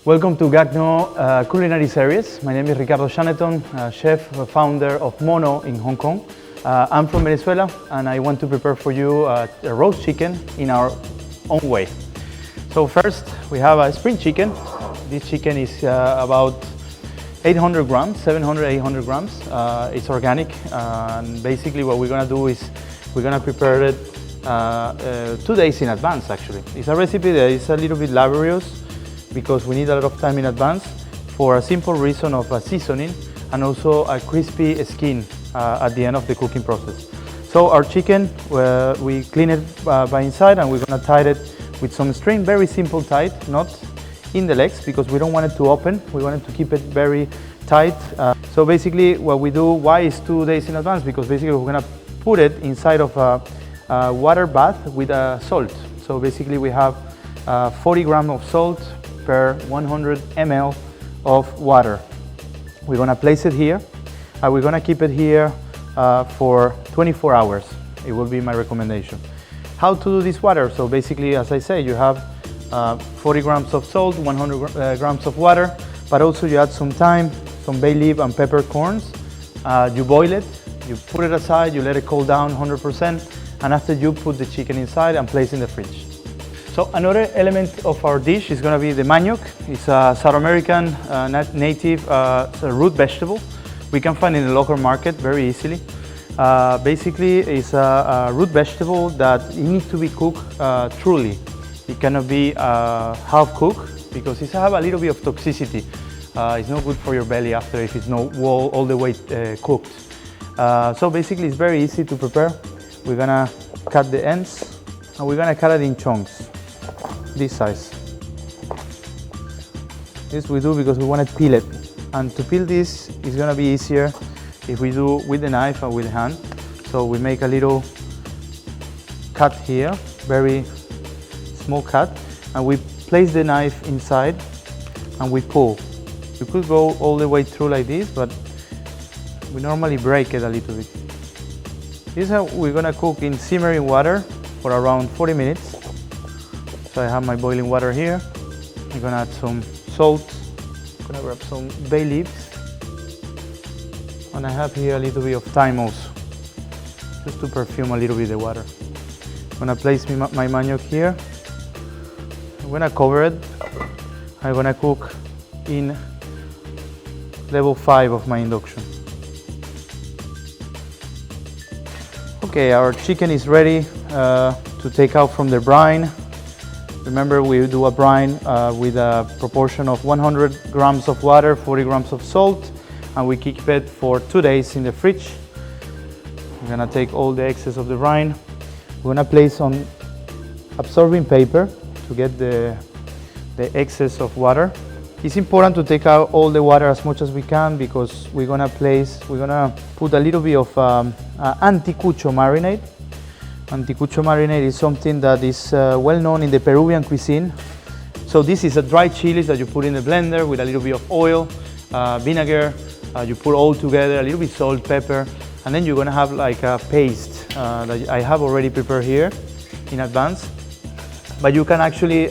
Welcome to Gaggenau Culinary Series. My name is Ricardo Chaneton, chef, founder of Mono in Hong Kong. I'm from Venezuela and I want to prepare for you a roast chicken in our own way. So first we have a spring chicken. This chicken is about 800 grams, 700, 800 grams. It's organic and basically what we're gonna do is we're gonna prepare it 2 days in advance actually. It's a recipe that is a little bit laborious because we need a lot of time in advance for a simple reason of seasoning and also a crispy skin at the end of the cooking process. So our chicken, we clean it by inside and we're gonna tie it with some string, very simple tight, not in the legs because we don't want it to open, we want it to keep it very tight. So basically what we do, why is 2 days in advance? Because basically we're gonna put it inside of a water bath with salt. So basically we have 40 grams of salt per 100 ml of water. We're gonna place it here and we're gonna keep it here for 24 hours. It will be my recommendation. How to do this water? So basically, as I say, you have 40 grams of salt, 100 grams of water, but also you add some thyme, some bay leaf and peppercorns. You boil it, you put it aside, you let it cool down 100%, and after you put the chicken inside and place in the fridge. So another element of our dish is going to be the manioc. It's a South American native root vegetable. We can find in the local market very easily. Basically, it's a root vegetable that it needs to be cooked truly. It cannot be half cooked because it has a little bit of toxicity. It's not good for your belly after if it's not all the way cooked. So basically, it's very easy to prepare. We're going to cut the ends and we're going to cut it in chunks. This size. This we do because we want to peel it, and to peel this is going to be easier if we do with the knife and with the hand. So we make a little cut here, very small cut, and we place the knife inside and we pull. You could go all the way through like this, but we normally break it a little bit. This is how we're going to cook in simmering water for around 40 minutes. So I have my boiling water here. I'm gonna add some salt. I'm gonna grab some bay leaves. And I have here a little bit of thyme also, just to perfume a little bit the water. I'm gonna place my manioc here. I'm gonna cover it. I'm gonna cook in level 5 of my induction. Okay, our chicken is ready to take out from the brine. Remember, we do a brine with a proportion of 100 grams of water, 40 grams of salt, and we keep it for 2 days in the fridge. We're gonna take all the excess of the brine. We're gonna place on absorbing paper to get the excess of water. It's important to take out all the water as much as we can because we're gonna put a little bit of anticucho marinade. Anticucho marinade is something that is well known in the Peruvian cuisine. So this is a dry chilies that you put in the blender with a little bit of oil, vinegar, you put all together, a little bit salt, pepper, and then you're gonna have like a paste that I have already prepared here in advance. But you can actually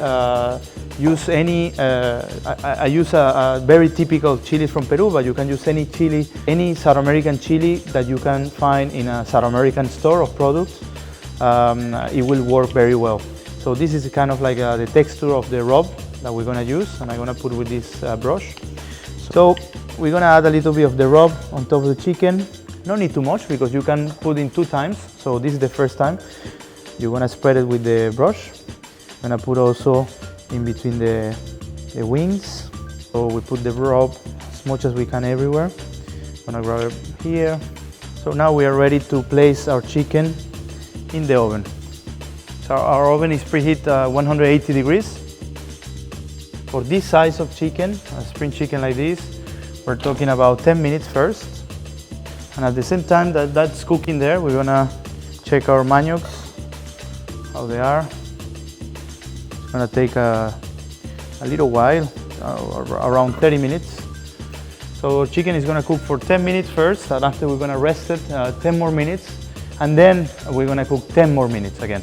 use any, I use a very typical chili from Peru, but you can use any chili, any South American chili that you can find in a South American store of products. It will work very well. So this is kind of like the texture of the rub that we're gonna use, and I'm gonna put with this brush. So we're gonna add a little bit of the rub on top of the chicken. No need too much because you can put in 2 times. So this is the first time. You're gonna spread it with the brush. I'm gonna put also in between the wings. So we put the rub as much as we can everywhere. I'm gonna grab it here. So now we are ready to place our chicken in the oven. So our oven is preheat 180 degrees. For this size of chicken, a spring chicken like this, we're talking about 10 minutes first. And at the same time that that's cooking there, we're gonna check our maniocs, how they are. It's gonna take a little while, around 30 minutes. So our chicken is gonna cook for 10 minutes first, and after we're gonna rest it 10 more minutes. And then we're gonna cook 10 more minutes again.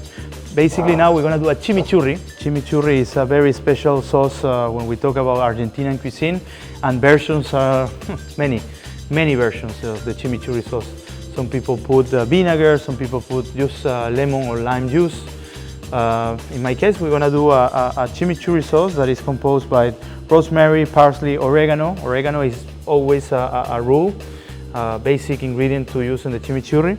Basically now we're gonna do a chimichurri. Chimichurri is a very special sauce when we talk about Argentinian cuisine, and versions are many versions of the chimichurri sauce. Some people put vinegar, some people put just lemon or lime juice. In my case, we're gonna do a chimichurri sauce that is composed by rosemary, parsley, oregano. Oregano is always a rule, basic ingredient to use in the chimichurri.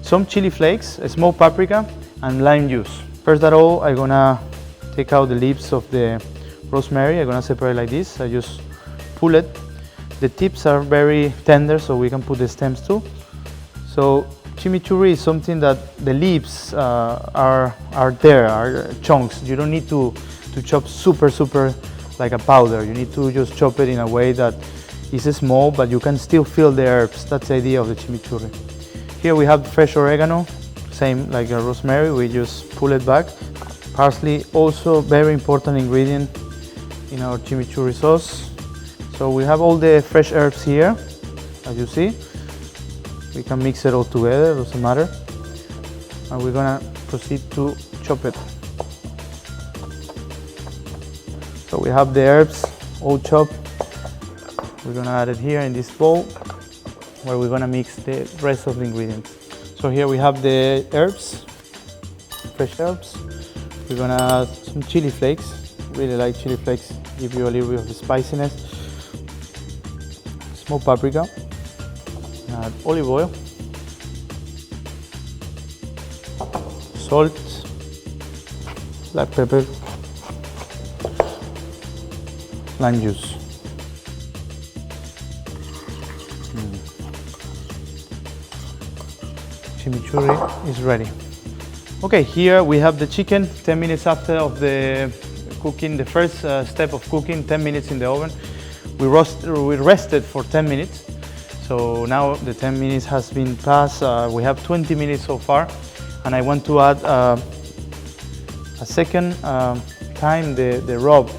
Some chili flakes, a smoked paprika, and lime juice. First of all, I'm gonna take out the leaves of the rosemary. I'm gonna separate like this. I just pull it. The tips are very tender, so we can put the stems too. So chimichurri is something that the leaves are chunks. You don't need to chop super like a powder. You need to just chop it in a way that is small, but you can still feel the herbs. That's the idea of the chimichurri. Here we have fresh oregano, same like a rosemary. We just pull it back. Parsley, also very important ingredient in our chimichurri sauce. So we have all the fresh herbs here, as you see. We can mix it all together, doesn't matter. And we're gonna proceed to chop it. So we have the herbs all chopped. We're gonna add it here in this bowl where we're gonna mix the rest of the ingredients. So here we have the herbs, fresh herbs. We're gonna add some chili flakes. Really like chili flakes, give you a little bit of the spiciness. Smoked paprika. Add olive oil, salt, black pepper, lime juice. Chimichurri is ready. Okay, here we have the chicken. 10 minutes after of the cooking, the first step of cooking, 10 minutes in the oven. We rested for 10 minutes. So now the 10 minutes has been passed. We have 20 minutes so far, and I want to add a second time the rub.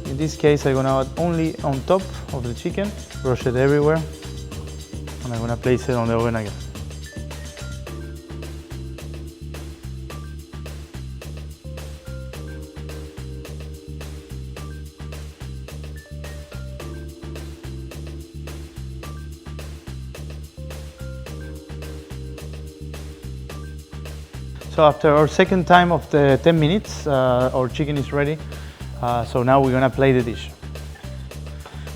In this case, I'm gonna add only on top of the chicken, brush it everywhere, and I'm gonna place it on the oven again. So after our second time of the 10 minutes, our chicken is ready. So now we're gonna plate the dish.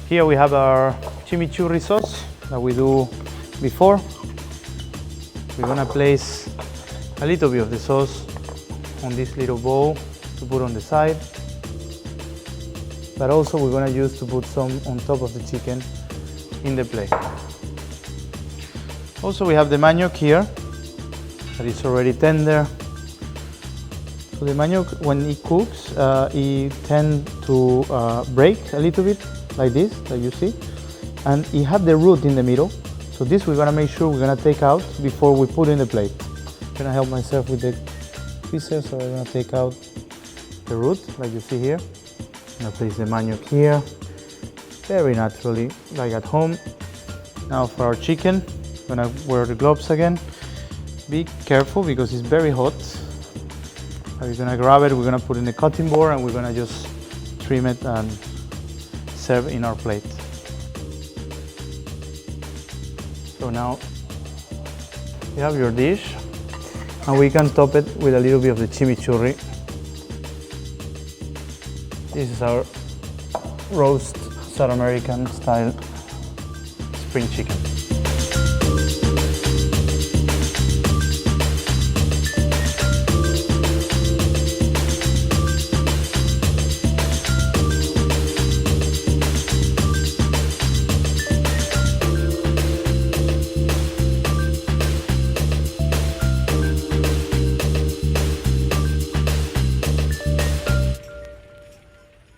Here we have our chimichurri sauce that we do before. We're gonna place a little bit of the sauce on this little bowl to put on the side. But also we're gonna use to put some on top of the chicken in the plate. Also we have the manioc here. That is already tender. So the manioc, when it cooks, it tends to break a little bit, like this, that you see. And it has the root in the middle. So this we're gonna make sure we're gonna take out before we put in the plate. I'm gonna help myself with the pieces, so I'm gonna take out the root, like you see here. I'm gonna place the manioc here, very naturally, like at home. Now for our chicken, I'm gonna wear the gloves again. Be careful because it's very hot. We're gonna grab it, we're gonna put it in a cutting board, and we're gonna just trim it and serve in our plate. So now you have your dish, and we can top it with a little bit of the chimichurri. This is our roast South American style spring chicken.